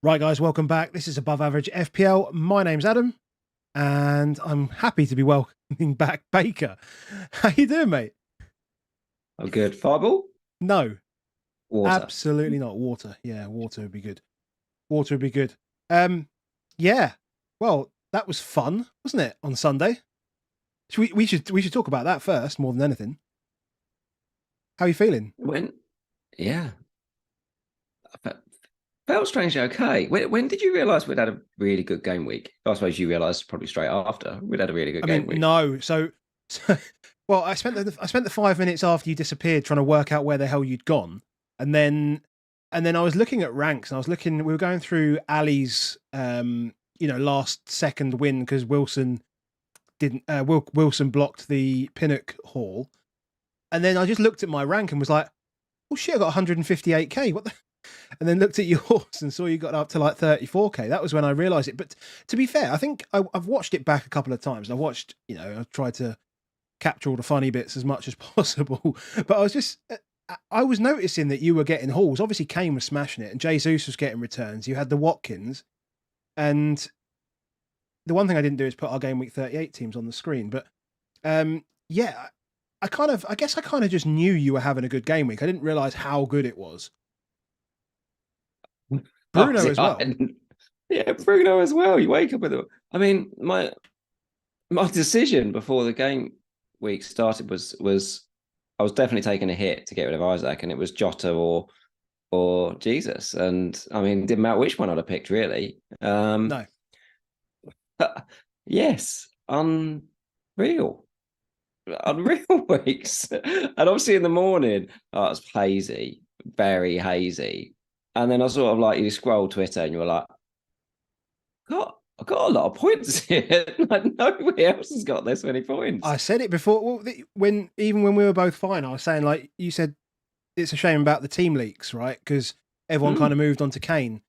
Right, guys, welcome back. This is Above Average FPL. My name's Adam, and I'm happy to be welcoming back Baker. How you doing, mate? Oh, good. Fireball? No, Water. absolutely not. Water. Yeah, water would be good. Water would be good. Yeah. Well, that was fun, wasn't it? On Sunday. We should talk about that first, more than anything. How are you feeling? Yeah. Felt strangely okay. When did you realise we'd had a really good game week? I suppose you realised probably straight after we'd had a really good I game mean, week. no. Well, I spent the 5 minutes after you disappeared trying to work out where the hell you'd gone, and then I was looking at ranks, and I was looking. We were going through Ali's, last second win because Wilson didn't. Wilson blocked the Pinnock haul, and then I just looked at my rank and was like, "Oh shit, I got 158k. What the?" And then looked at yours and saw you got up to like 34k. That was when I realised it. But to be fair, I think I've watched it back a couple of times. I've tried to capture all the funny bits as much as possible. But I was noticing that you were getting hauls. Obviously, Kane was smashing it, and Jesus was getting returns. You had the Watkins, and the one thing I didn't do is put our Game Week 38 teams on the screen. But yeah, I guess I kind of just knew you were having a good game week. I didn't realize how good it was. Bruno as well. Yeah, Bruno as well. You wake up with it. I mean, my decision before the game week started was I was definitely taking a hit to get rid of Isaac, and it was Jota or Jesus. And I mean, it didn't matter which one I'd have picked, really. No. Yes, unreal. Unreal weeks. And obviously in the morning, oh, it was hazy, very hazy. And then I sort of like you scroll Twitter and you were like, I got a lot of points here. Like nobody else has got this many points. I said it before. Well, when we were both fine, I was saying, like you said, it's a shame about the team leaks, right? Because everyone kind of moved on to Kane,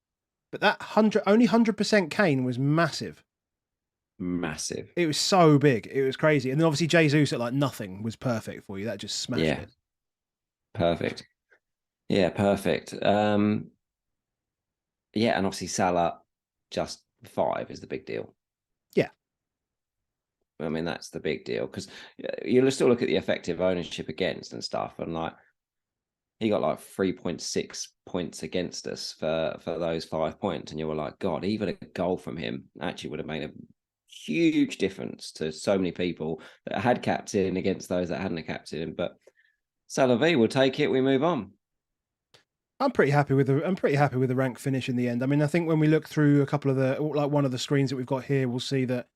but that only 100% Kane was massive. Massive. It was so big, it was crazy. And then obviously Jesus at like nothing was perfect for you. That just smashed Yeah, it. perfect. Yeah, perfect. Yeah, and obviously Salah just 5 is the big deal. Yeah. I mean, that's the big deal because you'll still look at the effective ownership against and stuff, and like he got like 3.6 points against us for those 5 points, and you were like, God, even a goal from him actually would have made a huge difference to so many people that had captain against those that hadn't a captain. But Salah V will take it. We move on. I'm pretty happy with the rank finish in the end. I mean, I think when we look through a couple of one of the screens that we've got here, we'll see that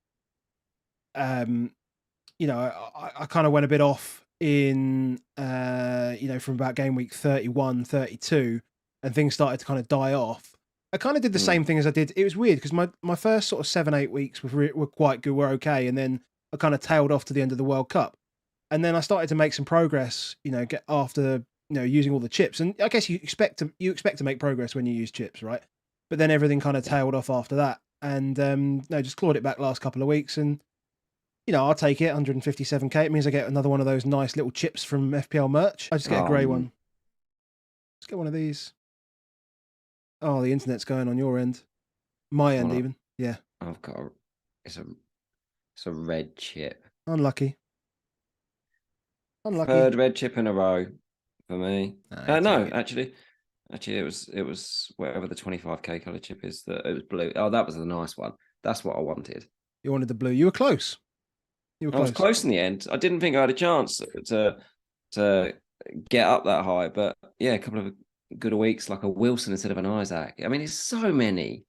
um I kind of went a bit off in from about game week 31, 32, and things started to kind of die off. I kind of did the same thing as I did. It was weird because my first sort of 7-8 weeks were quite good, were okay, and then I kind of tailed off to the end of the World Cup, and then I started to make some progress. Get after using all the chips, and I guess you expect to make progress when you use chips, right? But then everything kind of tailed off after that, and no, just clawed it back last couple of weeks, and I'll take it. 157k. It means I get another one of those nice little chips from FPL merch. I just get a grey one. Let's get one of these. Oh, the internet's going on your end. My end, even. Yeah. I've got it's a red chip. Unlucky. Third red chip in a row for me. No, actually, it was whatever the 25k color chip is. That it was blue. Oh, that was the nice one. That's what I wanted. You wanted the blue. You were close. I was close in the end. I didn't think I had a chance to get up that high, but yeah, a couple of good weeks like a Wilson instead of an Isaac. I mean, it's so many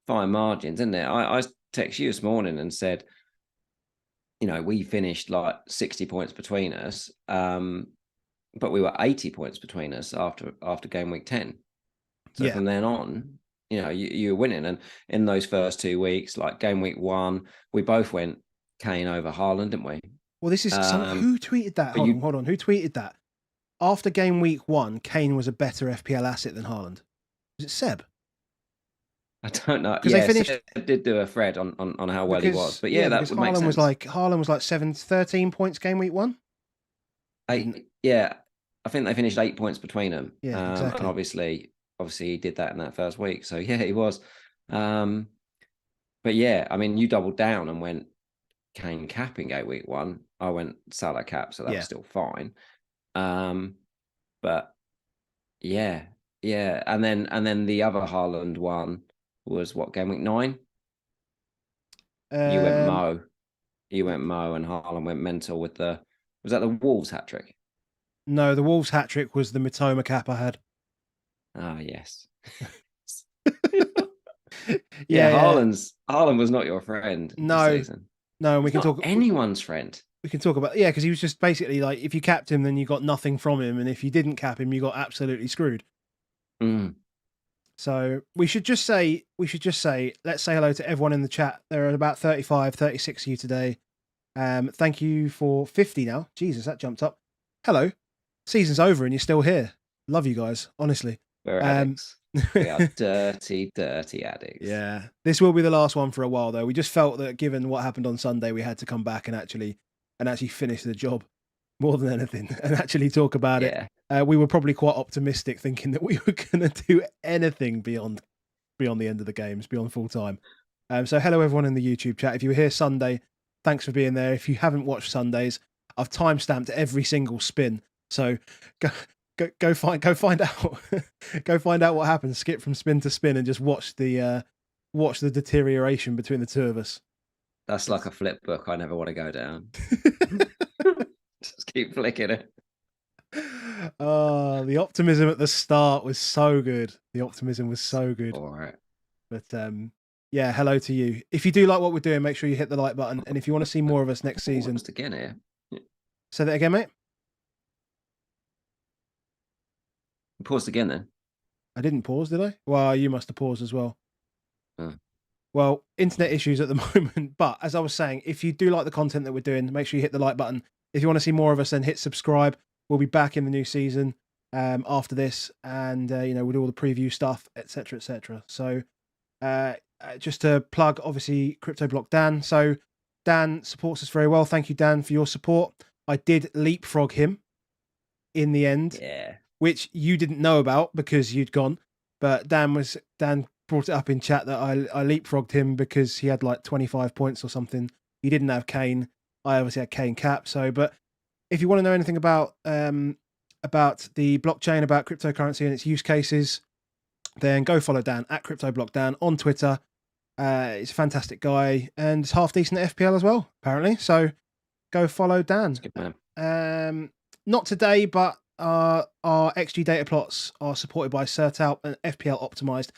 fine margins, isn't it? I texted you this morning and said, we finished like 60 points between us, but we were 80 points between us after game week 10. So from then on, you were winning. And in those first 2 weeks, like game week 1, we both went Kane over Haaland, didn't we? Well, this is who tweeted that? Hold on. Who tweeted that? After game week 1, Kane was a better FPL asset than Haaland. Was it Seb? I don't know. Because they finished. Seb did do a thread on how well he was, but that would make sense. Haaland was like 13 points game week 1. 8, yeah, I think they finished 8 points between them. Yeah, exactly. And obviously obviously he did that in that first week. So yeah, he was. But yeah, I mean, you doubled down and went Kane cap in game week 1. I went Salah cap, so that was still fine. But yeah, and then the other Haaland one was what, game week 9? You went Mo. You went Mo, and Haaland went mental with the. Was that the Wolves hat trick? No, the Wolves hat trick was the Mitoma cap I had. Ah, yes. yeah, Haaland was not your friend this season. No, and we can not talk anyone's friend. We can talk about because he was just basically like, if you capped him, then you got nothing from him, and if you didn't cap him, you got absolutely screwed. So we should just say, let's say hello to everyone in the chat. There are about 35, 36 of you today. Thank you for 50 now. Jesus, that jumped up. Hello. Season's over and you're still here. Love you guys, honestly. We're addicts. We are dirty, dirty addicts. Yeah. This will be the last one for a while, though. We just felt that given what happened on Sunday, we had to come back and actually finish the job more than anything and actually talk about it. We were probably quite optimistic, thinking that we were going to do anything beyond the end of the games, beyond full time. So hello, everyone in the YouTube chat. If you were here Sunday, thanks for being there. If you haven't watched Sundays, I've timestamped every single spin. So go find out go find out what happens. Skip from spin to spin and just watch the deterioration between the two of us. That's like a flip book I never want to go down. Just keep flicking it. Oh, the optimism at the start was so good. All right. But yeah, hello to you. If you do like what we're doing, make sure you hit the like button. And if you want to see more of us next season. Just again here. Say that again, mate. You paused again then. I didn't pause, did I? Well, you must have paused as well. Well, internet issues at the moment. But as I was saying, if you do like the content that we're doing, make sure you hit the like button. If you want to see more of us, then hit subscribe. We'll be back in the new season after this, and we'll do all the preview stuff, etc., etc. So just to plug, obviously, Crypto Block Dan. So Dan supports us very well. Thank you, Dan, for your support. I did leapfrog him in the end, which you didn't know about because you'd gone. But Dan brought it up in chat that I leapfrogged him because he had like 25 points or something. He didn't have Kane. I obviously had Kane cap. So, but if you want to know anything about the blockchain, about cryptocurrency and its use cases, then go follow Dan at CryptoBlockDan on Twitter. He's a fantastic guy and is half decent at FPL as well, apparently. So go follow Dan. That's good, man. Not today, but our XG data plots are supported by Sertalp and FPL optimized.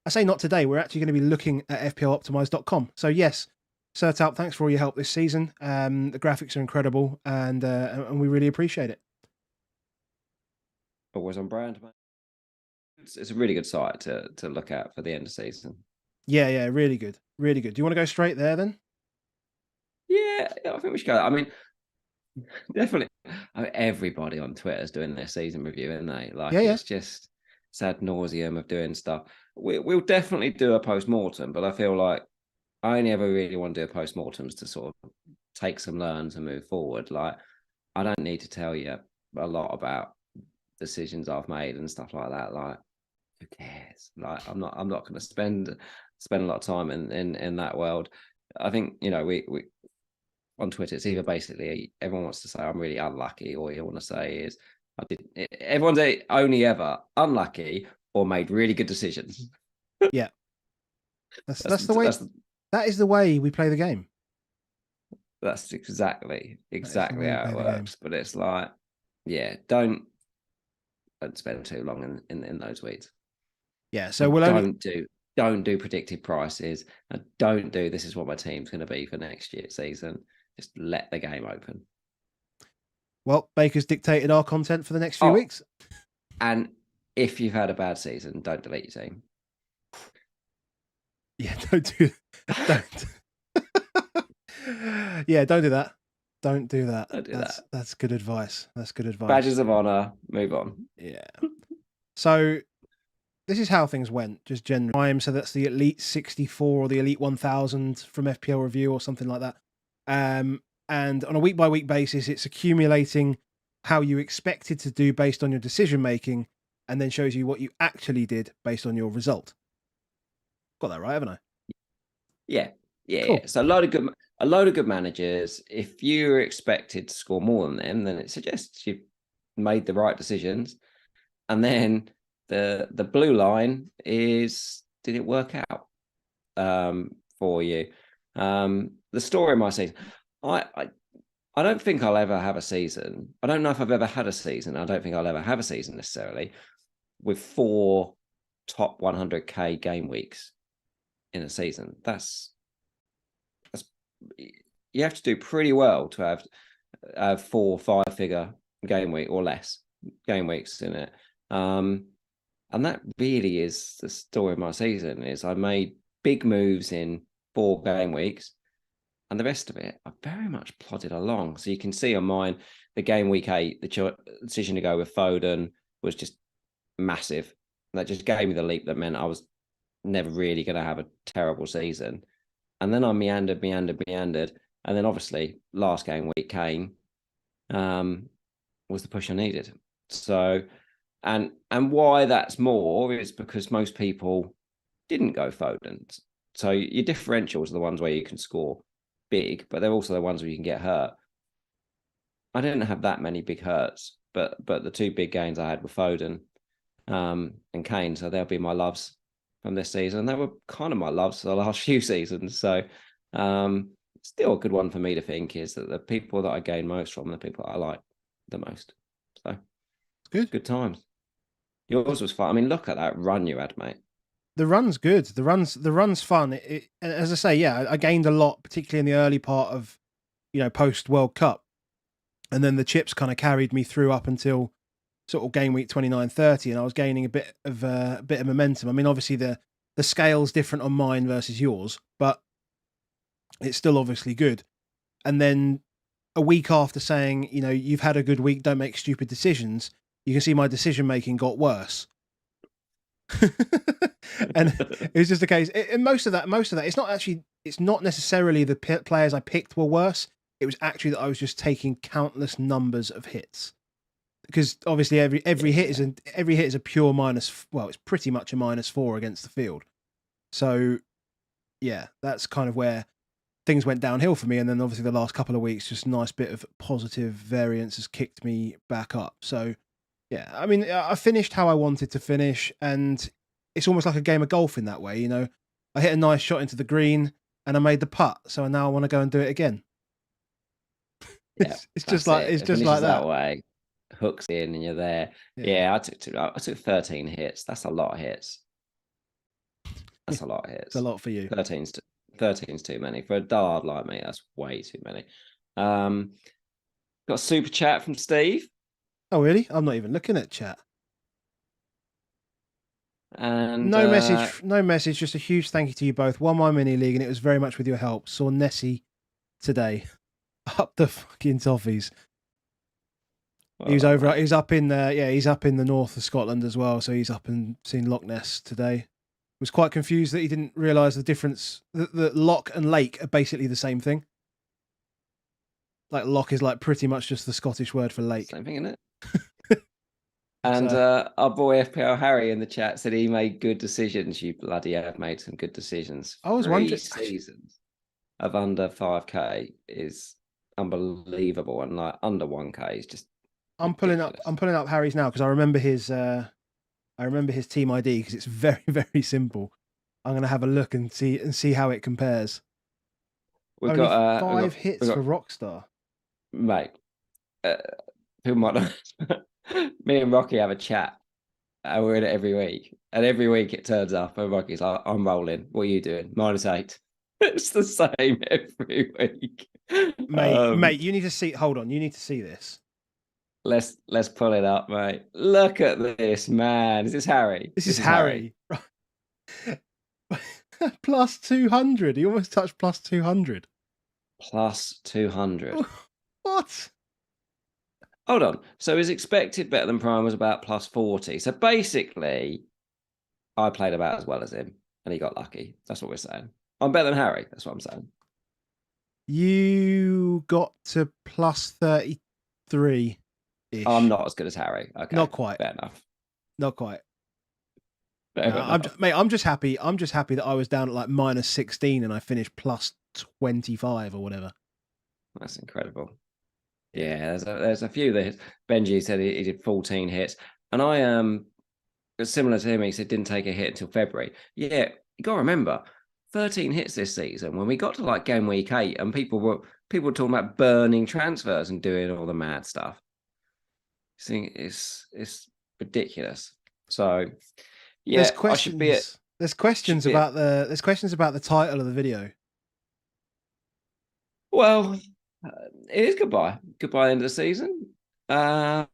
I say not today. We're actually going to be looking at FPLoptimized.com. So yes, Sertalp, thanks for all your help this season. The graphics are incredible, and we really appreciate it. Always on brand, man. It's a really good site to look at for the end of season. Yeah, really good, really good. Do you want to go straight there then? Yeah, I think we should go. I mean, definitely. Everybody on Twitter is doing their season review, aren't they? Like, it's just sad nauseum of doing stuff. We'll definitely do a post-mortem, but I feel like I only ever really want to do a post-mortems to sort of take some learns and move forward. Like, I don't need to tell you a lot about decisions I've made and stuff like that. Like, who cares? Like, I'm not going to spend a lot of time in that world. I think, we on Twitter, it's either basically everyone wants to say I'm really unlucky, or you want to say is everyone's only ever unlucky or made really good decisions. Yeah, that's the way. That is the way we play the game. That's exactly how it works. But it's like, don't spend too long in those weeds. Yeah, so don't do predicted prices, and don't do this is what my team's going to be for next year's season. Just let the game open. Well, Baker's dictated our content for the next few weeks. And if you've had a bad season, don't delete your team. Yeah, don't. Yeah, don't do that. Don't do that. That's good advice. Badges of honor. Move on. Yeah. So this is how things went, just generally. So that's the Elite 64 or the Elite 1000 from FPL Review or something like that. And on a week-by-week basis, it's accumulating how you expected to do based on your decision-making and then shows you what you actually did based on your result. Got that right, haven't I? Yeah. Cool. So a load of good managers. If you're expected to score more than them, then it suggests you made the right decisions. And then the blue line is, did it work out for you? The story of my season, I don't think I'll ever have a season. I don't know if I've ever had a season. I don't think I'll ever have a season necessarily with 4 top 100k game weeks in a season. That's you have to do pretty well to have 4 5-figure game week or less game weeks in it. And that really is the story of my season. Is I made big moves in 4 game weeks, and the rest of it I very much plodded along. So you can see on mine, the game week 8, the decision to go with Foden was just massive. That just gave me the leap that meant I was never really going to have a terrible season. And then I meandered, and then obviously last game week Kane was the push I needed. So, and why that's more is because most people didn't go Foden. So your differentials are the ones where you can score big, but they're also the ones where you can get hurt. I didn't have that many big hurts, but the 2 big gains I had were Foden and Kane. So they'll be my loves from this season. They were kind of my loves for the last few seasons. So still a good one for me to think is that the people that I gain most from are the people that I like the most. So good times. Yours was fun. I mean, look at that run you had, mate. The run's good. The run's fun. As I say, yeah, I gained a lot, particularly in the early part of, post World Cup, and then the chips kind of carried me through up until sort of game week 29-30, and I was gaining a bit of momentum. I mean, obviously the scale's different on mine versus yours, but it's still obviously good. And then a week after saying, you've had a good week, don't make stupid decisions, you can see my decision making got worse. And it was just a case. And most of that, it's not necessarily the players I picked were worse. It was actually that I was just taking countless numbers of hits, because obviously every hit is a pure minus. Well, it's pretty much a -4 against the field. So yeah, that's kind of where things went downhill for me. And then obviously the last couple of weeks, just a nice bit of positive variance has kicked me back up. So yeah, I mean, I finished how I wanted to finish, and it's almost like a game of golf in that way. I hit a nice shot into the green and I made the putt, so now I want to go and do it again. Yeah, it's just like that way. Hooks in and you're there. Yeah, I took 13 hits. That's a lot of hits. That's a lot of hits. It's a lot for you. 13's too many for a dard like me. That's way too many. Got a super chat from Steve. Oh really? I'm not even looking at chat. And no message. Just a huge thank you to you both. Won my mini league, and it was very much with your help. Saw Nessie today, up the fucking toffees. He's up in the north of Scotland as well. So he's up and seen Loch Ness today. Was quite confused that he didn't realise the difference. That loch and lake are basically the same thing. Like loch is like pretty much just the Scottish word for lake. Same thing, isn't it? And our boy FPL Harry in the chat said he made good decisions. You bloody have made some good decisions. I was wondering, seasons of under 5k is unbelievable, and like under 1k is just. I'm pulling up Harry's now because I remember his team ID because it's very, very simple. I'm gonna have a look and see how it compares. We've Only got 5 hits for Rockstar, mate. People might not. Me and Rocky have a chat. We're in it every week, and every week it turns up, and Rocky's like, "I'm rolling. What are you doing? -8." It's the same every week, mate. You need to see. Hold on, you need to see this. Let's pull it up, mate. Look at this, man. Is this Harry? This is Harry. Plus 200. He almost touched plus 200. Plus 200. What? Hold on. So his expected better than prime was about plus 40. So basically, I played about as well as him, and he got lucky. That's what we're saying. I'm better than Harry. That's what I'm saying. You got to plus 33. I'm not as good as Harry. Okay, not quite. Fair enough. Not quite. Fair No, enough. mate, I'm just happy. I'm just happy that I was down at like -16 and I finished +25 or whatever. That's incredible. Yeah. Yeah, there's a few that Benji said he did 14 hits, and I similar to him. He said didn't take a hit until February. Yeah, you got to remember, 13 hits this season. When we got to like game week 8, and people were talking about burning transfers and doing all the mad stuff. See, it's ridiculous. So There's yeah, I should be questions. There's questions about the title of the video. Well, it is goodbye. Goodbye end of the season. And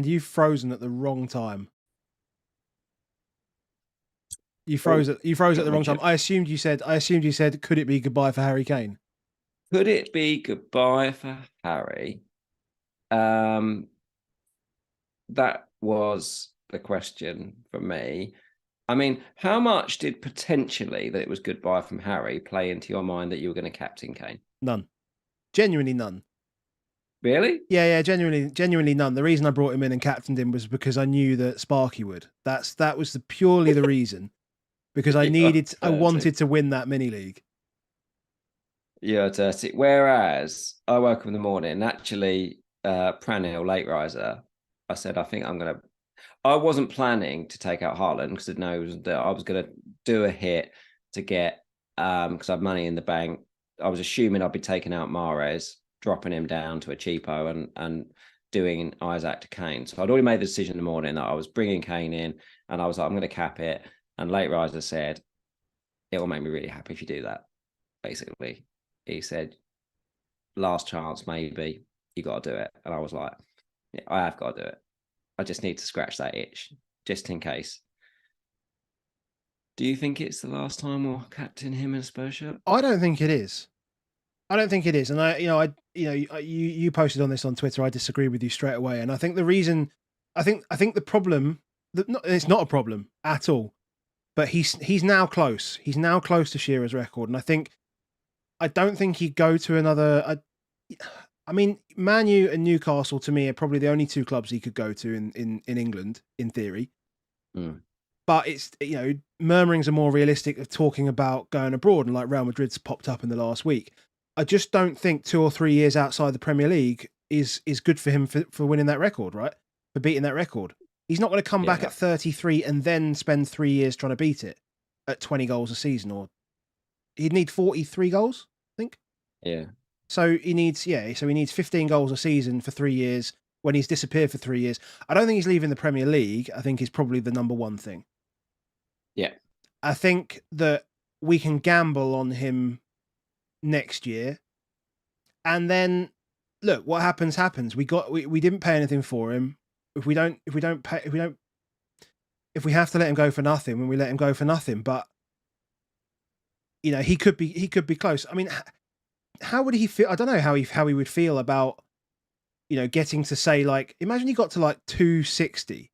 you've frozen at the wrong time. You froze at the wrong time. I assumed you said could it be goodbye for Harry Kane? Could it be goodbye for Harry? That was the question for me. I mean, how much did potentially that it was goodbye from Harry play into your mind that you were going to captain Kane? None. Genuinely none. Really? Yeah, genuinely none. The reason I brought him in and captained him was because I knew that Sparky would. That was purely the reason. Because I wanted to win that mini league. Yeah, dirty. Whereas I woke up in the morning, naturally, Pranil, late riser, I said, I wasn't planning to take out Haaland because I know that I was going to do a hit to get, because I have money in the bank. I was assuming I'd be taking out Mahrez, dropping him down to a cheapo and doing Isaac to Kane. So I'd already made the decision in the morning that I was bringing Kane in, and I was like, I'm going to cap it. And late riser said, it will make me really happy if you do that. Basically, he said, last chance, maybe you got to do it. And I was like, yeah, I have got to do it. I just need to scratch that itch just in case. Do you think it's the last time we'll captain him in a Spurs shirt? I don't think it is. And you posted on this on Twitter. I disagree with you straight away. And I think the reason, I think the problem, it's not a problem at all. But he's now close. He's now close to Shearer's record, and I don't think he'd go to another. I mean, Man U and Newcastle to me are probably the only two clubs he could go to in England, in theory. Mm. But it's, murmurings are more realistic of talking about going abroad, and like Real Madrid's popped up in the last week. I just don't think 2 or 3 years outside the Premier League is good for him for winning that record, right? For beating that record. He's not going to come back at 33 and then spend 3 years trying to beat it at 20 goals a season, or he'd need 43 goals, I think. Yeah. So he needs 15 goals a season for 3 years when he's disappeared for 3 years. I don't think he's leaving the Premier League. I think is probably the number one thing. Yeah. I think that we can gamble on him next year. And then look, what happens. We didn't pay anything for him. If we have to let him go for nothing, when we let him go for nothing. But he could be close. I mean, how would he feel? I don't know how he would feel about getting to say, like, imagine he got to like 260.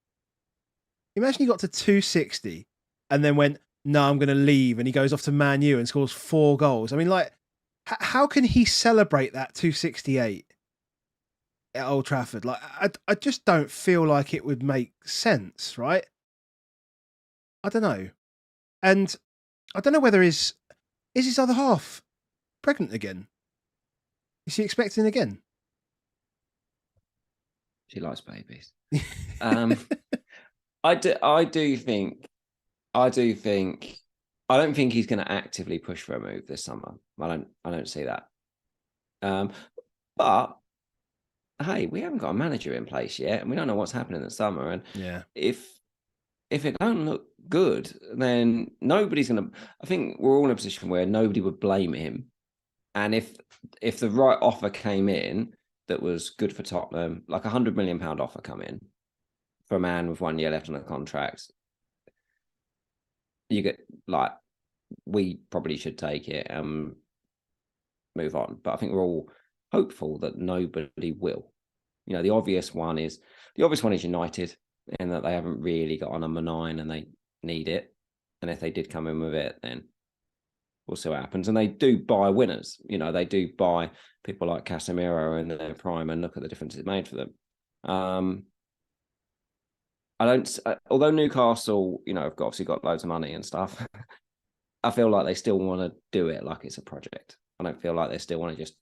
Imagine he got to 260 and then went, no, I'm going to leave, and he goes off to Man U and scores 4 goals. I mean, like, how can he celebrate that 268? At Old Trafford? Like, I just don't feel like it would make sense, right? I don't know. And I don't know whether is his other half pregnant again? Is she expecting again? She likes babies. I don't think he's going to actively push for a move this summer. I don't see that. But hey, we haven't got a manager in place yet, and we don't know what's happening in the summer. And if it don't look good, then nobody's going to. I think we're all in a position where nobody would blame him. And if the right offer came in that was good for Tottenham, like £100 million offer come in for a man with 1 year left on a contract, you get, like, we probably should take it and move on. But I think we're all hopeful that nobody will. The obvious one is United, in that they haven't really got a number 9 and they need it. And if they did come in with it, then we'll see what happens. And they do buy winners. They do buy people like Casemiro in their prime, and look at the difference it made for them. I don't. Although Newcastle, have obviously got loads of money and stuff. I feel like they still want to do it like it's a project. I don't feel like they still want to just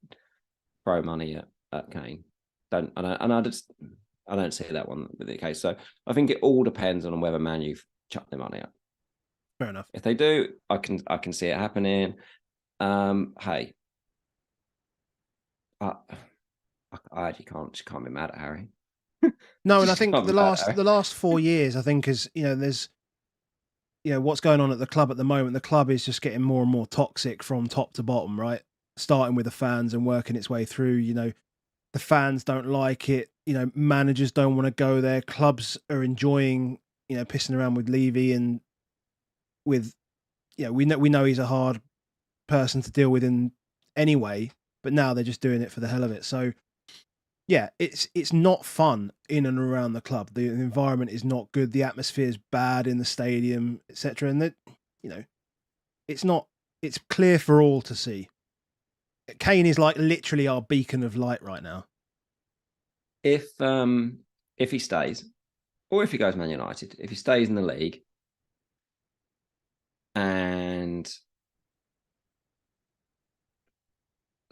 throw money at Kane. I don't see that one with the case. So I think it all depends on whether Man U chuck their money up. Fair enough. If they do, I can see it happening. Hey, I actually can't be mad at Harry. No, and I think the last 4 years, I think there's what's going on at the club at the moment. The club is just getting more and more toxic from top to bottom, right? Starting with the fans and working its way through. The fans don't like it. Managers don't want to go there. Clubs are enjoying, pissing around with Levy and with, we know he's a hard person to deal with in anyway, but now they're just doing it for the hell of it. So yeah, it's not fun in and around the club. The environment is not good. The atmosphere is bad in the stadium, etc. And that, it's clear for all to see. Kane is like literally our beacon of light right now. If he stays, or if he goes Man United, if he stays in the league, and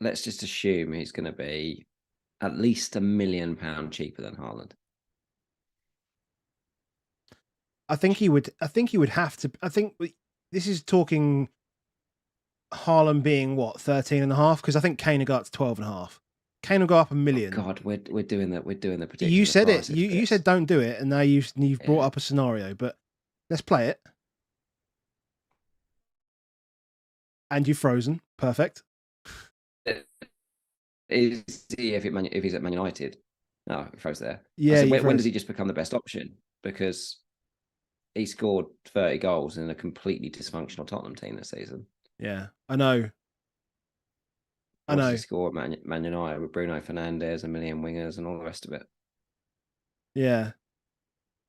let's just assume he's going to be at least £1 million cheaper than Haaland. I think he would have to. I think this is talking Haaland being what 13.5, because I think Kane will go up to 12.5. Kane will go up £1 million. Oh God, we're doing that. We're doing the prediction. You said it. You said don't do it, and now you've brought up a scenario. But let's play it. And you've frozen. Perfect. Is he if he's at Man United? No, he froze there. Yeah. Said, when does he just become the best option? Because he scored 30 goals in a completely dysfunctional Tottenham team this season. Yeah, I know. What does he score at Man United with Bruno Fernandes, a million wingers, and all the rest of it? Yeah.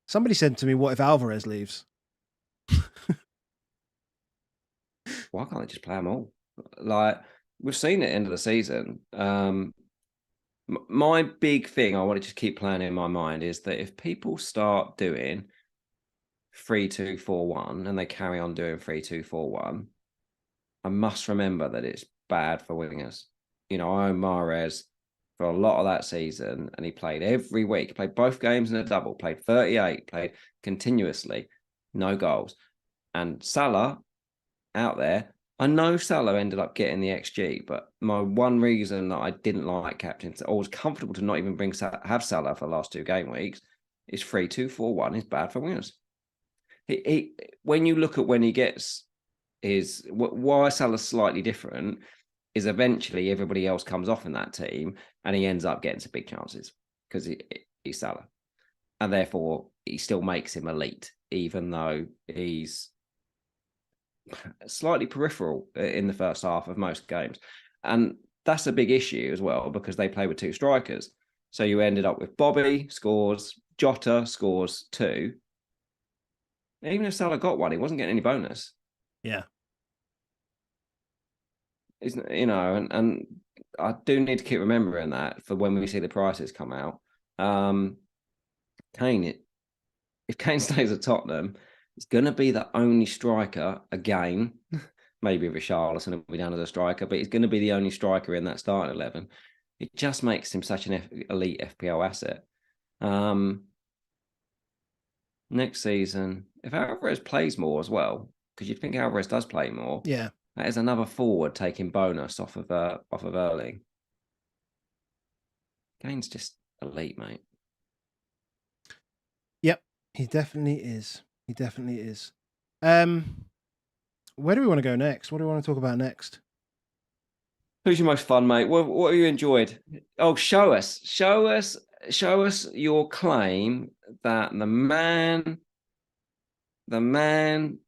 Somebody said to me, "What if Alvarez leaves?" Why can't they just play them all? Like we've seen it end of the season. My big thing I want to just keep playing in my mind is that if people start doing 3-2-4-1 and they carry on doing 3-2-4-1, I must remember that it's bad for wingers. I own Mahrez for a lot of that season, and he played every week. He played both games in a double, played 38, played continuously, no goals. And Salah out there, I know Salah ended up getting the XG, but my one reason that I didn't like captain, or was comfortable to not even have Salah for the last 2 game weeks, is 3-2-4-1 is bad for wingers. He when you look at when he gets why Salah's slightly different is eventually everybody else comes off in that team and he ends up getting some big chances because he's Salah, and therefore he still makes him elite, even though he's slightly peripheral in the first half of most games. And that's a big issue as well because they play with 2 strikers. So you ended up with Bobby scores, Jota scores 2. Even if Salah got 1, he wasn't getting any bonus. Yeah. And I do need to keep remembering that for when we see the prices come out. Kane, if Kane stays at Tottenham, it's going to be the only striker again. Maybe Richarlison will be down as a striker, but he's going to be the only striker in that starting 11. It just makes him such an elite FPL asset. Next season, if Alvarez plays more as well, because you'd think Alvarez does play more. Yeah. That is another forward taking bonus off of Erling. Kane's just elite, mate. Yep, he definitely is. He definitely is. Where do we want to go next? What do we want to talk about next? Who's your most fun, mate? What have you enjoyed? Oh, show us your claim that the man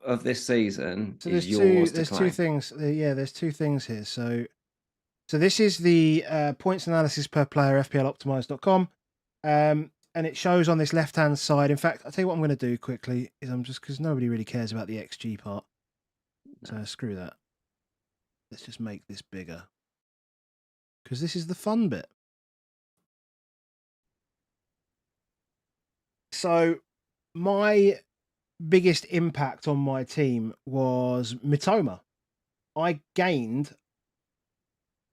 of this season is yours to claim. 2 things. Yeah, there's 2 things here. So this is the points analysis per player, FPLoptimize.com. And it shows on this left-hand side. In fact, I'll tell you what I'm going to do quickly is because nobody really cares about the XG part. So screw that. Let's just make this bigger. Because this is the fun bit. So my biggest impact on my team was Mitoma. I gained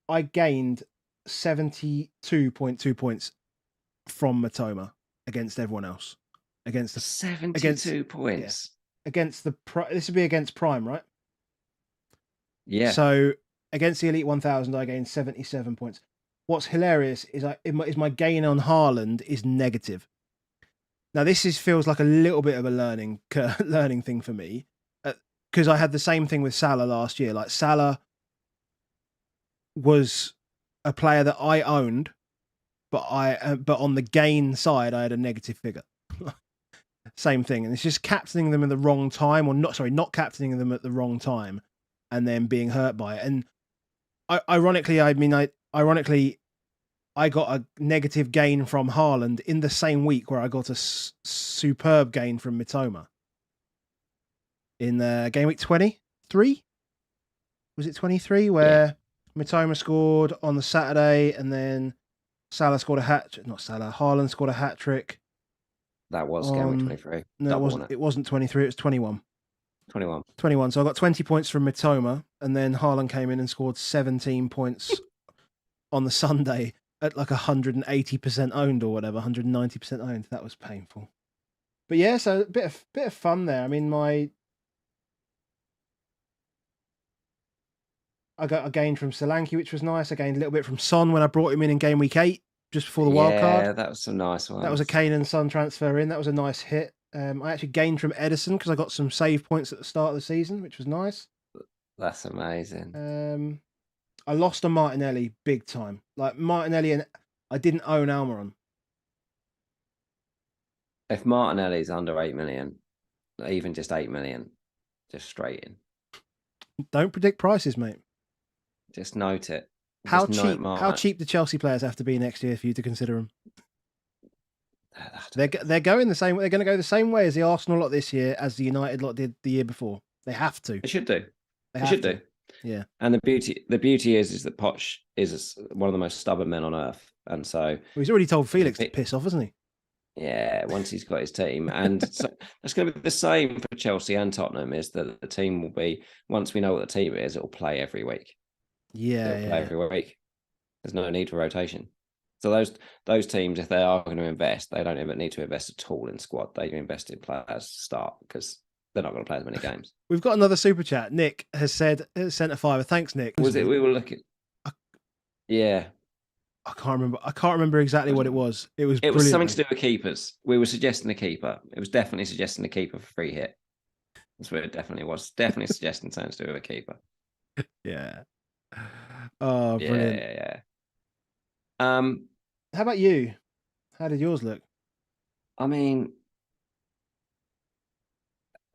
72.2 points from Matoma against everyone else. Against 72 points. Yeah, against this would be against Prime, right? Yeah. So against the Elite 1000, I gained 77 points. What's hilarious is my gain on Haaland is negative. Now this feels like a little bit of a learning thing for me, because I had the same thing with Salah last year. Like Salah was a player that I owned, but on the gain side I had a negative figure. Same thing, and it's just captaining them at the wrong time, or not captaining them at the wrong time, and then being hurt by it. And ironically, I got a negative gain from Haaland in the same week where I got a superb gain from Mitoma. In Gameweek 23? Was it 23? Where Mitoma scored on the Saturday, and then Salah scored a hat-trick. Not Salah, Haaland scored a hat-trick. That was Gameweek 23. No, it wasn't 23, it was 21. 21. So I got 20 points from Mitoma, and then Haaland came in and scored 17 points on the Sunday at like 180% owned or whatever, 190% owned. That was painful. But yeah, so a bit of fun there. I mean, I got a gain from Solanke, which was nice. I gained a little bit from Son when I brought him in Game Week 8, just before the wild card. Yeah, that was some nice one. That was a Kane and Son transfer in. That was a nice hit. I actually gained from Edison because I got some save points at the start of the season, which was nice. That's amazing. I lost on Martinelli big time. Like Martinelli, and I didn't own Almiron. If Martinelli's under 8 million, even just 8 million, just straight in. Don't predict prices, mate. Just note it. How cheap do Chelsea players have to be next year for you to consider them? They're going the same way. They're going to go the same way as the Arsenal lot this year, as the United lot did the year before. They have to. They should do. They should do. Yeah. And the beauty is that Poch is one of the most stubborn men on earth, and so well, he's already told Felix to piss off, hasn't he? Yeah, once he's got his team, and so that's going to be the same for Chelsea and Tottenham. Is that the team will be, once we know what the team is, it will play every week. Yeah, play every week. There's no need for rotation. So those teams, if they are going to invest, they don't even need to invest at all in squad. They invest in players to start because they're not going to play as many games. We've got another super chat. Nick has sent a $5. Thanks, Nick. Was it? We were looking. Yeah. I can't remember exactly what it was. It was something to do with keepers. We were suggesting a keeper. It was definitely suggesting a keeper for free hit. That's what it definitely was. Definitely suggesting something to do with a keeper. Yeah. Oh, brilliant. Yeah. How about you? How did yours look? I mean,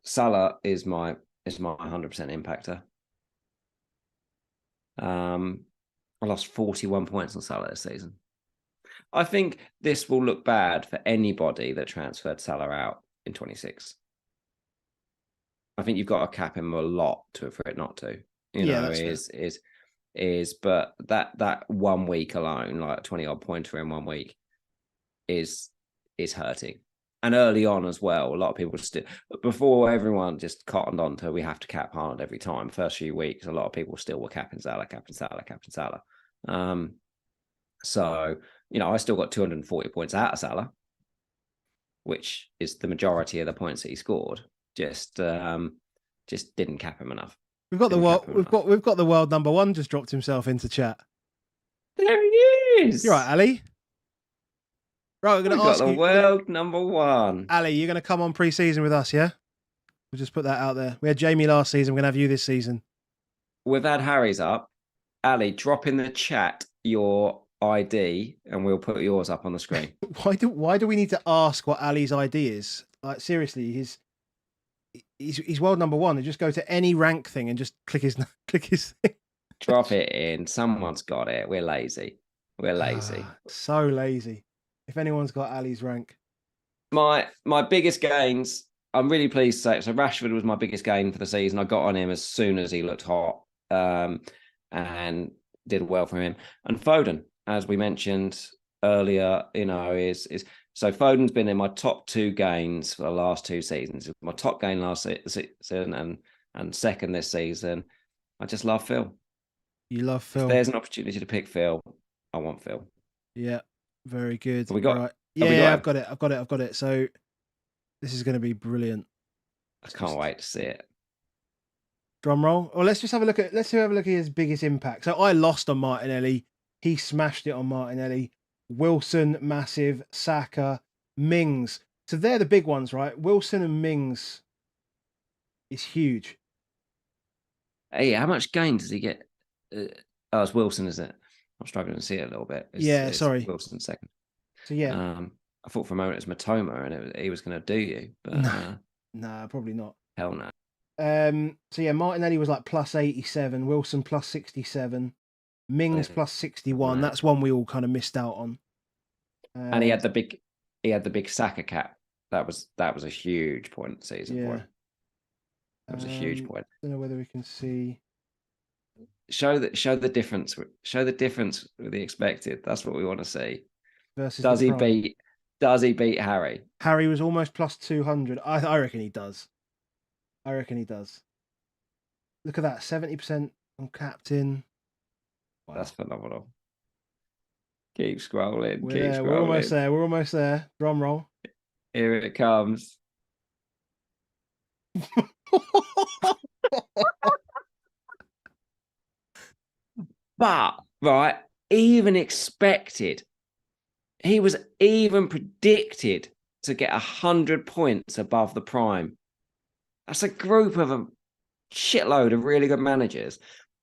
Salah is my 100% impactor. I lost 41 points on Salah this season. I think this will look bad for anybody that transferred Salah out in 26. I think you've got to cap him a lot for it not to. But that 1 week alone, like 20 odd pointer in 1 week, is hurting. And early on as well, a lot of people still, before everyone just cottoned on to we have to cap Haaland every time. First few weeks, a lot of people still were capping Salah. So, I still got 240 points out of Salah, which is the majority of the points that he scored. Just didn't cap him enough. We've got the world number one just dropped himself into chat. There he is. You're right, Ali. Right, we're going to ask you. World number one. Ali, you're going to come on pre-season with us, yeah? We'll just put that out there. We had Jamie last season. We're going to have you this season. We've had Harry's up. Ali, drop in the chat your ID and we'll put yours up on the screen. Why do we need to ask what Ali's ID is? Like, seriously, he's world number one. And just go to any rank thing and just click his thing. Drop it in. Someone's got it. We're lazy. So lazy. If anyone's got Ali's rank. My biggest gains, I'm really pleased to say. So Rashford was my biggest gain for the season. I got on him as soon as he looked hot and did well for him. And Foden, as we mentioned, earlier, is so Foden's been in my top 2 gains for the last 2 seasons. My top gain last season and second this season. I just love Phil. You love Phil. If there's an opportunity to pick Phil, I want Phil. Yeah, very good. We got, right. Yeah, I've got it. So this is going to be brilliant. I can't wait to see it. Drum roll. Well, let's have a look at his biggest impact. So I lost on Martinelli. He smashed it on Martinelli. Wilson, massive. Saka, Mings. So they're the big ones, right? Wilson and Mings is huge. Hey, how much gain does he get? It's Wilson, is it? I'm struggling to see it a little bit. It's sorry. Wilson second. So yeah. I thought for a moment it was Matoma and he was going to do you, but no, probably not. Hell no. So yeah, Martinelli was like plus 87, Wilson plus 67, Mings plus 61. That's one we all kind of missed out on. And he had the big Saka cap. That was a huge point season for him. That was a huge point. I don't know whether we can see. Show the difference. Show the difference with the expected. That's what we want to see. Versus does he beat Harry? Harry was almost plus 200. I reckon he does. Look at that, 70% on captain. Wow. That's phenomenal. Keep scrolling. We're almost there. Drum roll. Here it comes. But, right, even expected. He was even predicted to get 100 points above the prime. That's a group of a shitload of really good managers.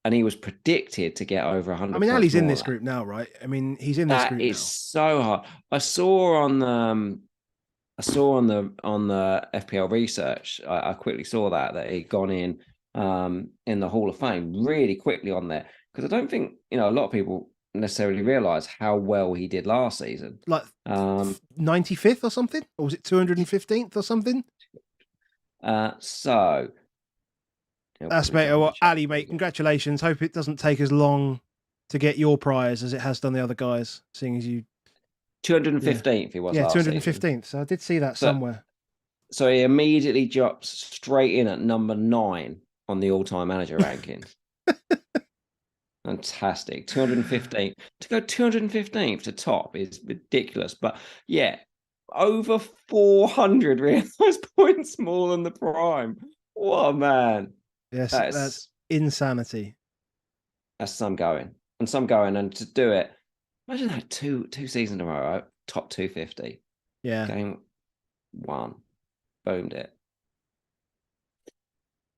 And he was predicted to get over 100 points. Ali's in this group now, right? I mean, he's in this group now. It's so hard. I saw on the FPL research, I quickly saw that he'd gone in the Hall of Fame really quickly on there. Because I don't think, a lot of people necessarily realise how well he did last season. Like 95th or something? Or was it 215th or something? So... That's better. Well, Ali, mate, congratulations. Hope it doesn't take as long to get your prize as it has done the other guys, seeing as you... 215th he was last 215th. Season. So I did see that somewhere. So he immediately drops straight in at number 9 on the all-time manager rankings. Fantastic. 215th. To go 215th to top is ridiculous. But yeah, over 400 realised points more than the prime. What a man. Yes, that's insanity. That's some going. And to do it, imagine that two seasons in a row, top 250. Yeah. Game 1. Boomed it.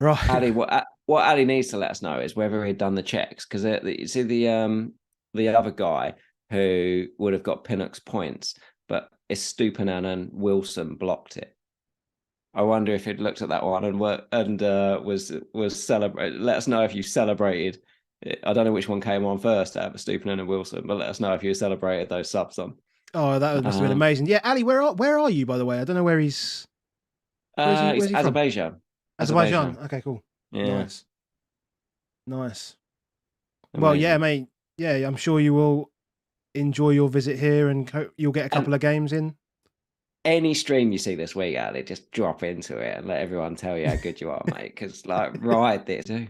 Right. Ali, what Ali needs to let us know is whether he'd done the checks. Because you see the other guy who would have got Pinnock's points, but Estupinan and Wilson blocked it. I wonder if he'd looked at that one and was celebrated. Let us know if you celebrated. I don't know which one came on first out of Estupinan and Wilson, but let us know if you celebrated those subs on. Oh, that must have been amazing. Yeah, Ali, where are you, by the way? I don't know where he's. Where's he Azerbaijan. Azerbaijan. Okay, cool. Yeah. Nice. Well, yeah, mate. Yeah, I'm sure you will enjoy your visit here, and you'll get a couple of games in. Any stream you see this week, Ali, just drop into it and let everyone tell you how good you are, mate. Because ride this too.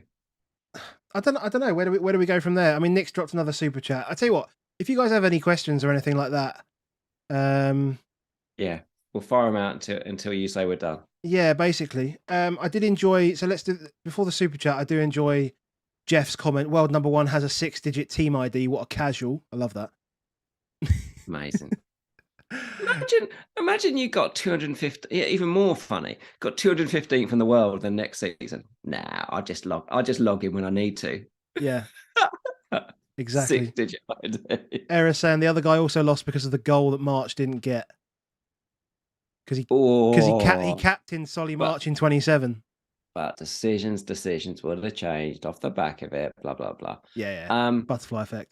I don't know. Where do we go from there? I mean, Nick's dropped another super chat. I tell you what, if you guys have any questions or anything like that, yeah, we'll fire them out until you say we're done. Yeah, basically. I did enjoy. So let's do before the super chat. I do enjoy Jeff's comment. World number 1 has a 6-digit team ID. What a casual! I love that. Amazing. Imagine you got 250. Yeah, even more funny. Got 215th in the world then next season. Nah, I just log in when I need to. Yeah, exactly. 6-digit ID. Error saying the other guy also lost because of the goal that March didn't get. Because he captained Solly March in 27. But decisions would have changed off the back of it. Blah blah blah. Yeah. Butterfly effect.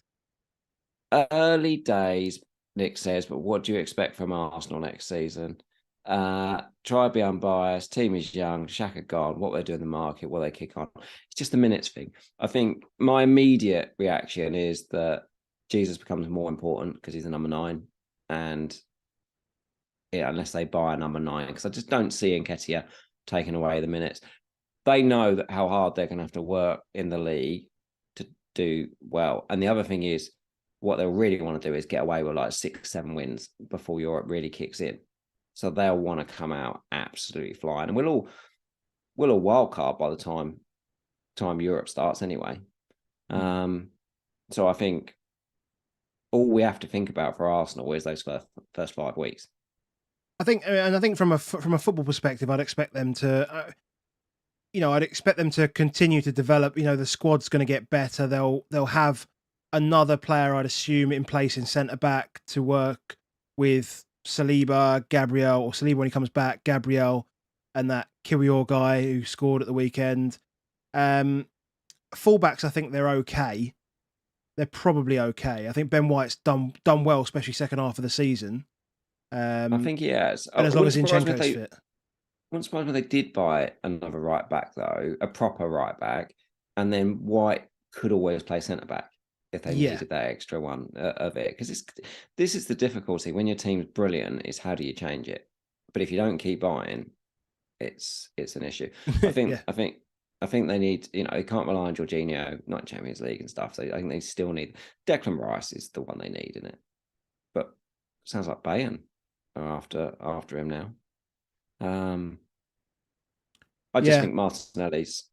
Early days. Nick says, but what do you expect from Arsenal next season? Try to be unbiased. Team is young. Xhaka gone. What they do in the market, what they kick on. It's just the minutes thing. I think my immediate reaction is that Jesus becomes more important because he's the number 9 and yeah, unless they buy a number 9, because I just don't see Nketiah taking away the minutes. They know that how hard they're going to have to work in the league to do well. And the other thing is, what they'll really want to do is get away with like 6-7 wins before Europe really kicks in. So they'll want to come out absolutely flying, and we'll all wild card by the time Europe starts anyway. So I think all we have to think about for Arsenal is those first 5 weeks. I think from a football perspective, I'd expect them to, I'd expect them to continue to develop. The squad's going to get better. They'll have another player, I'd assume, in place in centre back to work with Saliba, Gabriel, or Saliba when he comes back, Gabriel, and that Kiwior guy who scored at the weekend. Fullbacks, I think they're okay. They're probably okay. I think Ben White's done well, especially second half of the season. I think he has. And as long as Zinchenko's fit. I wouldn't surprise me if they did buy another right back, though, a proper right back, and then White could always play centre back if they needed that extra one of it. Because this is the difficulty when your team's brilliant, is how do you change it? But if you don't keep buying, it's an issue. I think they need, they can't rely on Jorginho, not Champions League and stuff. So I think they still need Declan Rice is the one they need in it. But it sounds like Bayern are after him now. I just think Martinelli's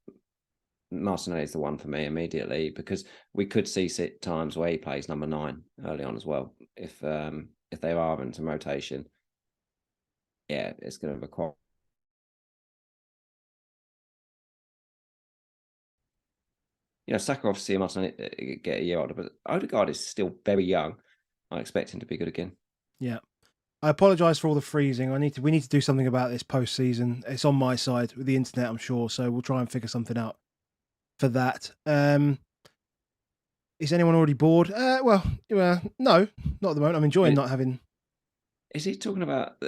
the one for me immediately, because we could see times where he plays number 9 early on as well. If they are in some rotation, it's going to require. Saka obviously must get a year older, but Odegaard is still very young. I expect him to be good again. Yeah. I apologise for all the freezing. We need to do something about this post-season. It's on my side with the internet, I'm sure, so we'll try and figure something out for that. Is anyone already bored? No, not at the moment. I'm enjoying not having... Is he talking about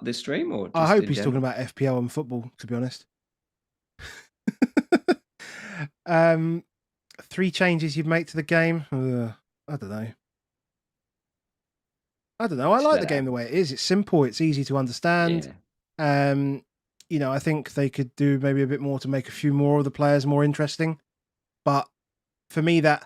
this stream, or just I hope he's talking about FPL and football, to be honest. 3 changes you'd make to the game? I don't know. I like the game the way it is. It's simple. It's easy to understand. Yeah. I think they could do maybe a bit more to make a few more of the players more interesting. But for me, the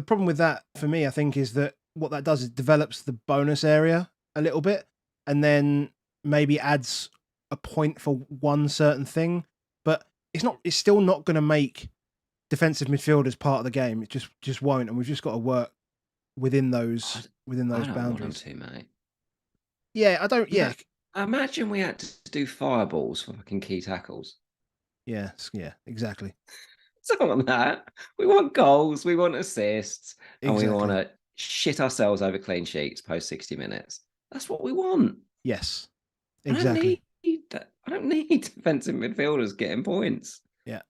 problem with that, for me, I think, is that what that does is develops the bonus area a little bit, and then maybe adds a point for one certain thing. But it's still not going to make defensive midfielders part of the game. It just won't, and we've just got to work within those boundaries. Want to, mate. Yeah, I don't. Yeah, imagine we had to do fireballs for fucking key tackles. Yeah, exactly. Something like that. We want goals, we want assists, and we want to shit ourselves over clean sheets post 60 minutes. That's what we want. Yes, exactly. I don't need defensive midfielders getting points. Yeah.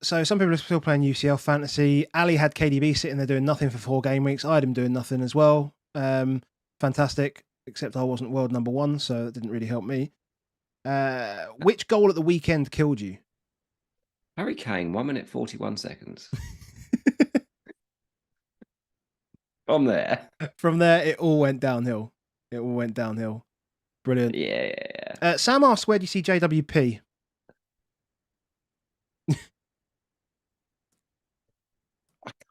So some people are still playing UCL fantasy. Ali had KDB sitting there doing nothing for 4 game weeks. I had him doing nothing as well. Fantastic, except I wasn't world number 1, so that didn't really help me. Which goal at the weekend killed you? Harry Kane, 1 minute 41 seconds. From there, it all went downhill. Brilliant. Yeah. Sam asks, where do you see JWP?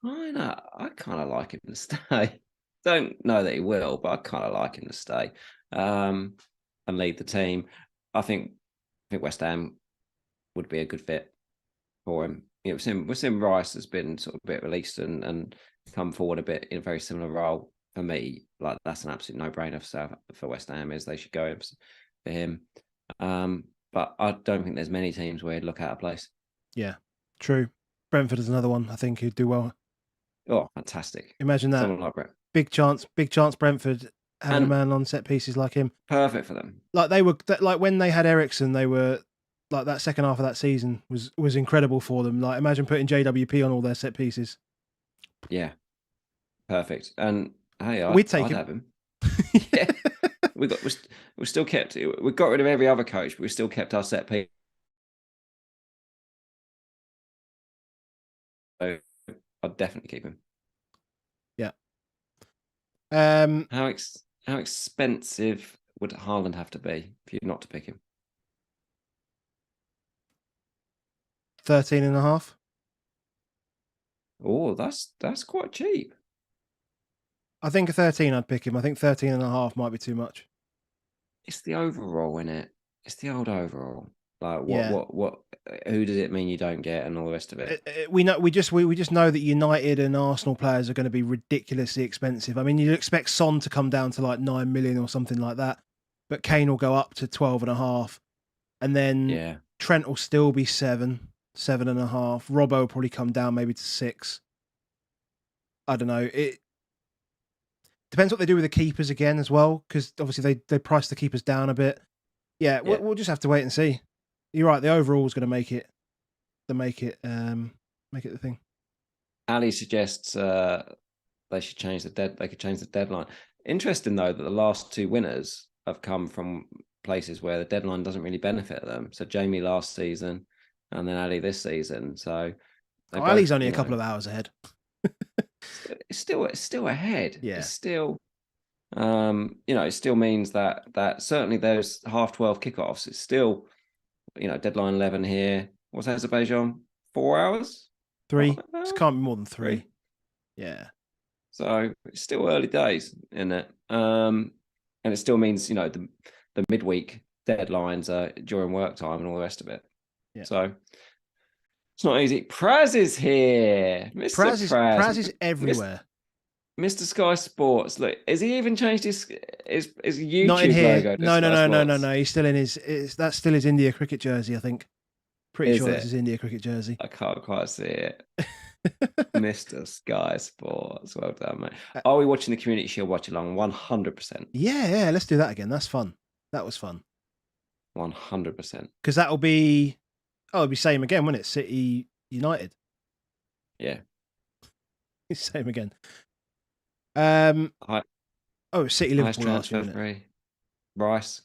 I kind of like him to stay. Don't know that he will, but I kind of like him to stay and lead the team. I think West Ham would be a good fit for him. We've seen Rice has been sort of a bit released and come forward a bit in a very similar role. For me, like, that's an absolute no-brainer for West Ham, is they should go for him. But I don't think there's many teams where he'd look out of place. Yeah, true. Brentford is another one I think who'd do well. Oh, fantastic! Imagine that. Someone like Brent. Big chance Brentford having a man on set pieces like him. Perfect for them. Like they were, like when they had Eriksen, they were like, that second half of that season was incredible for them. Like, imagine putting JWP on all their set pieces. Yeah, perfect. And hey, I'd have him. Yeah, we still kept. We got rid of every other coach, but we still kept our set piece. So I'd definitely keep him. How expensive would Haaland have to be for you not to pick him? 13.5. Oh, that's quite cheap. I think a 13 I'd pick him. I think 13.5 might be too much. It's the overall, in it. It's the old overall. Like Yeah. what? Who does it mean you don't get, and all the rest of it? We just know that United and Arsenal players are going to be ridiculously expensive. I mean, you'd expect Son to come down to like 9 million or something like that, but Kane will go up to 12.5, and then Trent will still be 7.5. Robbo will probably come down maybe to 6. I don't know. It depends what they do with the keepers again as well, because obviously they price the keepers down a bit. Yeah, we'll just have to wait and see. You're right. The overall is going to make it the thing. Ali suggests they should change they could change the deadline. Interesting though that the last 2 winners have come from places where the deadline doesn't really benefit them. So Jamie last season, and then Ali this season. So Ali's only a couple of hours ahead. It's still ahead. Yeah. It's still, it still means that certainly those 12:30 kickoffs. It's still, deadline 11 here. What's Azerbaijan? 4 hours? 3. It can't be more than 3. Yeah. So it's still early days in it. And it still means, the midweek deadlines are during work time and all the rest of it. Yeah. So it's not easy. Praz is here. Mr. Praz is everywhere. Mr. Sky Sports. Look, has he even changed his YouTube Not in here. logo? No. He's still in that's still his India cricket jersey, I think. Pretty sure that's his India cricket jersey. I can't quite see it. Mr. Sky Sports. Well done, mate. Are we watching the Community Shield watch along? 100%. Yeah. Let's do that again. That's fun. That was fun. 100%. Because that'll be, it'll be same again, won't it? City United. Yeah. It's same again. City Liverpool last year, isn't it? Rice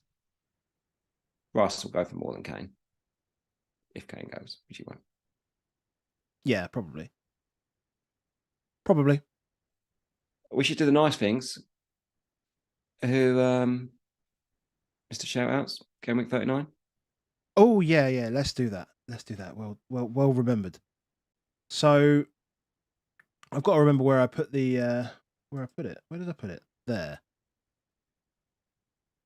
will go for more than Kane. If Kane goes, which he won't. Yeah, probably. We should do the nice things. Who, Mr. Shoutouts, Gameweek 39? Oh, yeah. Let's do that. Well remembered. So, I've got to remember where I put the... where I put it. Where did I put it? There.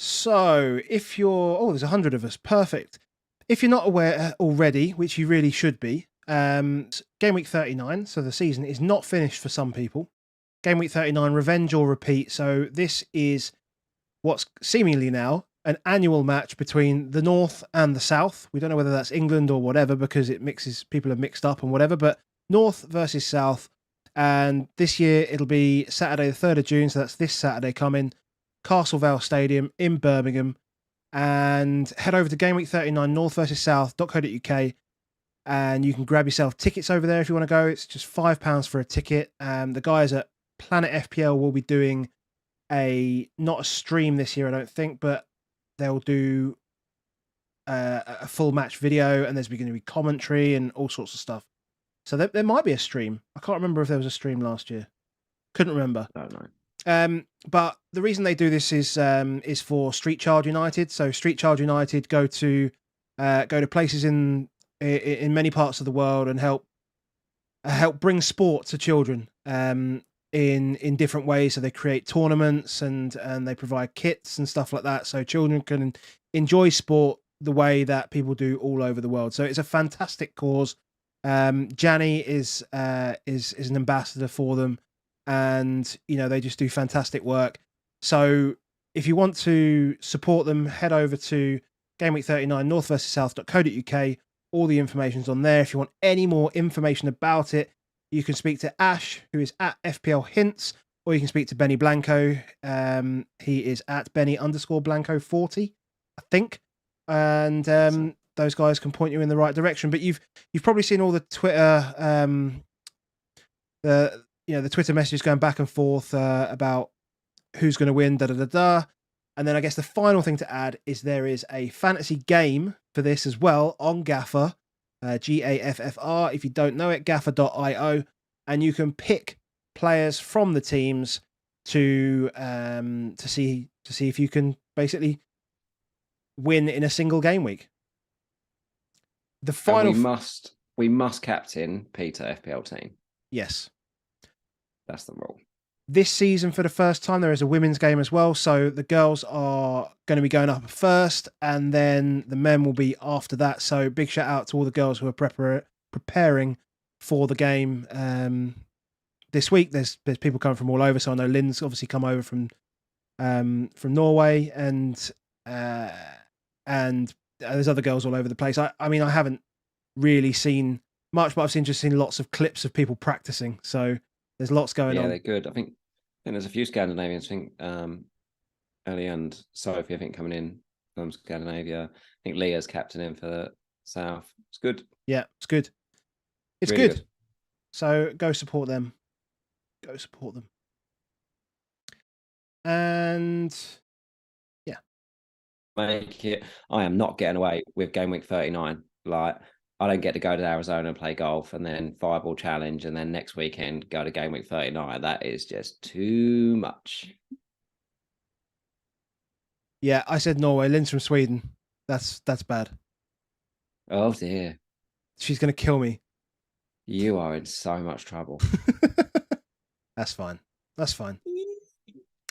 So, if you're... there's 100 of us. Perfect. If you're not aware already, which you really should be, Game Week 39, so the season is not finished for some people. Game Week 39, revenge or repeat. So this is what's seemingly now an annual match between the North and the South. We don't know whether that's England or whatever, because people are mixed up and whatever, but North versus South. And this year it'll be Saturday, the 3rd of June. So that's this Saturday coming. Castlevale Stadium in Birmingham. And head over to Gameweek 39 North versus South.co.uk, and you can grab yourself tickets over there if you want to go. It's just £5 for a ticket. The guys at Planet FPL will be doing not a stream this year, I don't think, but they'll do a full match video, and there's going to be commentary and all sorts of stuff. So there might be a stream. I can't remember if there was a stream last year. Couldn't remember. I don't know. But the reason they do this is for Street Child United. So Street Child United go to places in many parts of the world and help bring sport to children in different ways. So they create tournaments and they provide kits and stuff like that, so children can enjoy sport the way that people do all over the world. So it's a fantastic cause. Janny is an ambassador for them. And, they just do fantastic work. So if you want to support them, head over to Gameweek 39 North versus South.co.uk. All the information's on there. If you want any more information about it, you can speak to Ash, who is at FPL Hints, or you can speak to Benny Blanco. He is at Benny_Blanco40, I think. And those guys can point you in the right direction. But you've probably seen all the Twitter, the Twitter messages going back and forth about who's going to win, And then I guess the final thing to add is there is a fantasy game for this as well on Gaffer, Gaffr. If you don't know it, gaffer.io. And you can pick players from the teams to see if you can basically win in a single game week. The final, we must captain Peter FPL team. Yes, that's the rule. This season, for the first time, there is a women's game as well. So the girls are going to be going up first, and then the men will be after that. So big shout out to all the girls who are preparing for the game this week. There's people coming from all over. So I know Lynn's obviously come over from Norway, and there's other girls all over the place. I mean, I haven't really seen much, but I've just seen lots of clips of people practicing. So there's lots going on. Yeah, they're good. I think there's a few Scandinavians. I think Ellie and Sophie, I think, coming in from Scandinavia. I think Leah's captaining for the South. It's good. Yeah, it's good. It's really good. So go support them. Go support them. And yeah. Make it. I am not getting away with Game Week 39. Like, I don't get to go to Arizona and play golf and then Fireball Challenge and then next weekend go to Game Week 39. That is just too much. Yeah, I said Norway. Lynn's from Sweden. That's bad. Oh dear. She's going to kill me. You are in so much trouble. That's fine. That's fine.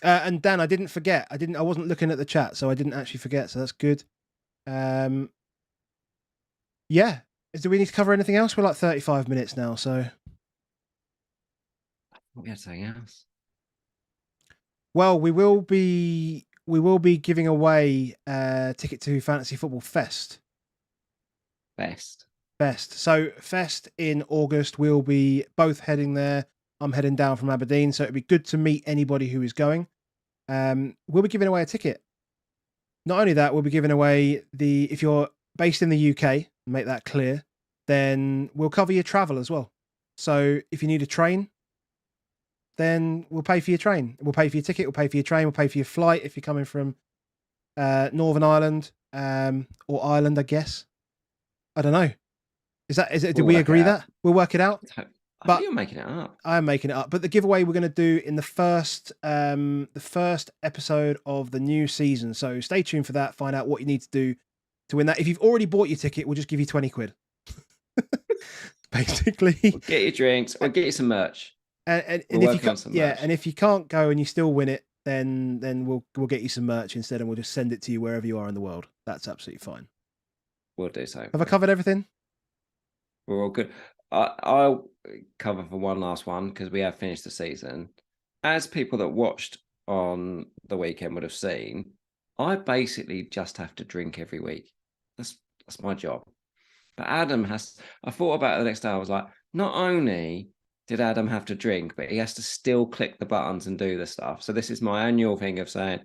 And Dan, I didn't forget. I wasn't looking at the chat, so I didn't actually forget. So that's good. Yeah. Do we need to cover anything else? We're like 35 minutes now, so. We had something else. Well, we will be giving away a ticket to Fantasy Football Fest. Fest. So Fest in August, we'll be both heading there. I'm heading down from Aberdeen, so it'd be good to meet anybody who is going. We'll be giving away a ticket. Not only that, we'll be giving away if you're based in the UK, make that clear, then we'll cover your travel as well. So if you need a train, then we'll pay for your train. We'll pay for your ticket, we'll pay for your train, we'll pay for your flight if you're coming from Northern Ireland or Ireland, I guess. I don't know. Is it? Did we agree that? We'll work it out. I think you're making it up. I'm making it up. But the giveaway we're going to do in the first episode of the new season. So stay tuned for that. Find out what you need to do to win that. If you've already bought your ticket, we'll just give you 20 quid. Basically. We'll get you drinks. We'll get you some merch. And if you can't go and you still win it, then we'll get you some merch instead, and we'll just send it to you wherever you are in the world. That's absolutely fine. We'll do so. Have I covered everything? We're all good. I'll cover for one last one because we have finished the season. As people that watched on the weekend would have seen, I basically just have to drink every week. That's my job. But Adam I thought about it the next day. I was like, not only did Adam have to drink, but he has to still click the buttons and do the stuff. So this is my annual thing of saying,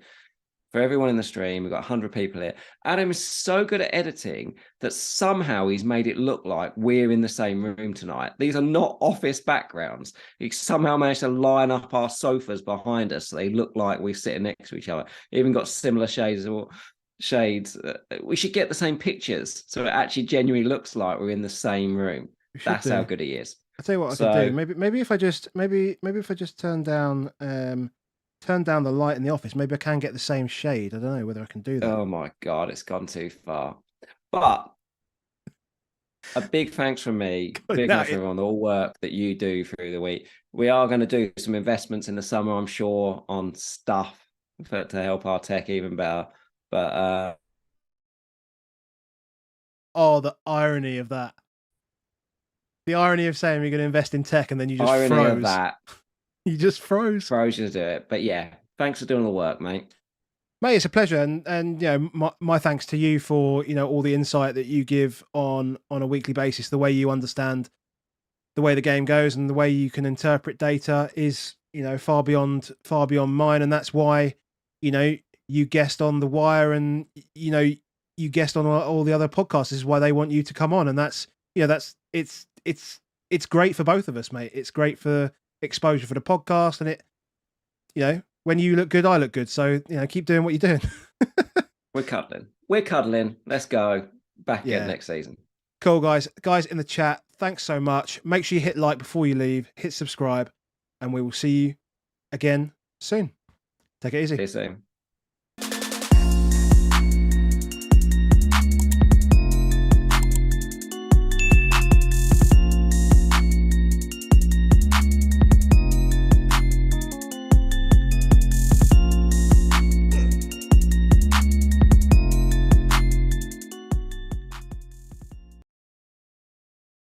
for everyone in the stream, we've got 100 people here. Adam is so good at editing that somehow he's made it look like we're in the same room tonight. These are not office backgrounds. He somehow managed to line up our sofas behind us so they look like we're sitting next to each other. Even got similar shades. We should get the same pictures so it actually genuinely looks like we're in the same room. That's how good he is. I'll tell you what I could do. Maybe if I just turn down the light in the office, maybe I can get the same shade. I don't know whether I can do that. Oh my God, it's gone too far. But a big thanks from me. Big thanks for everyone, all work that you do through the week. We are going to do some investments in the summer, I'm sure, on stuff to help our tech even better. But the irony of that. The irony of saying you're going to invest in tech and then you just irony froze. Of that. You just froze. Froze you to do it. But yeah, thanks for doing the work, mate. Mate, it's a pleasure. And you know, my thanks to you for, you know, all the insight that you give on a weekly basis. The way you understand the way the game goes and the way you can interpret data is, you know, far beyond mine. And that's why, you know, you guest on The Wire and, you know, you guest on all the other podcasts. This is why they want you to come on. And that's, you know, it's great for both of us, mate. It's great for exposure for the podcast, and it, you know, when you look good, I look good. So, you know, keep doing what you're doing. We're cuddling. Let's go back again next season. Cool, guys in the chat, thanks so much. Make sure you hit like before you leave, hit subscribe, and we will see you again Soon. Take it easy. See you soon.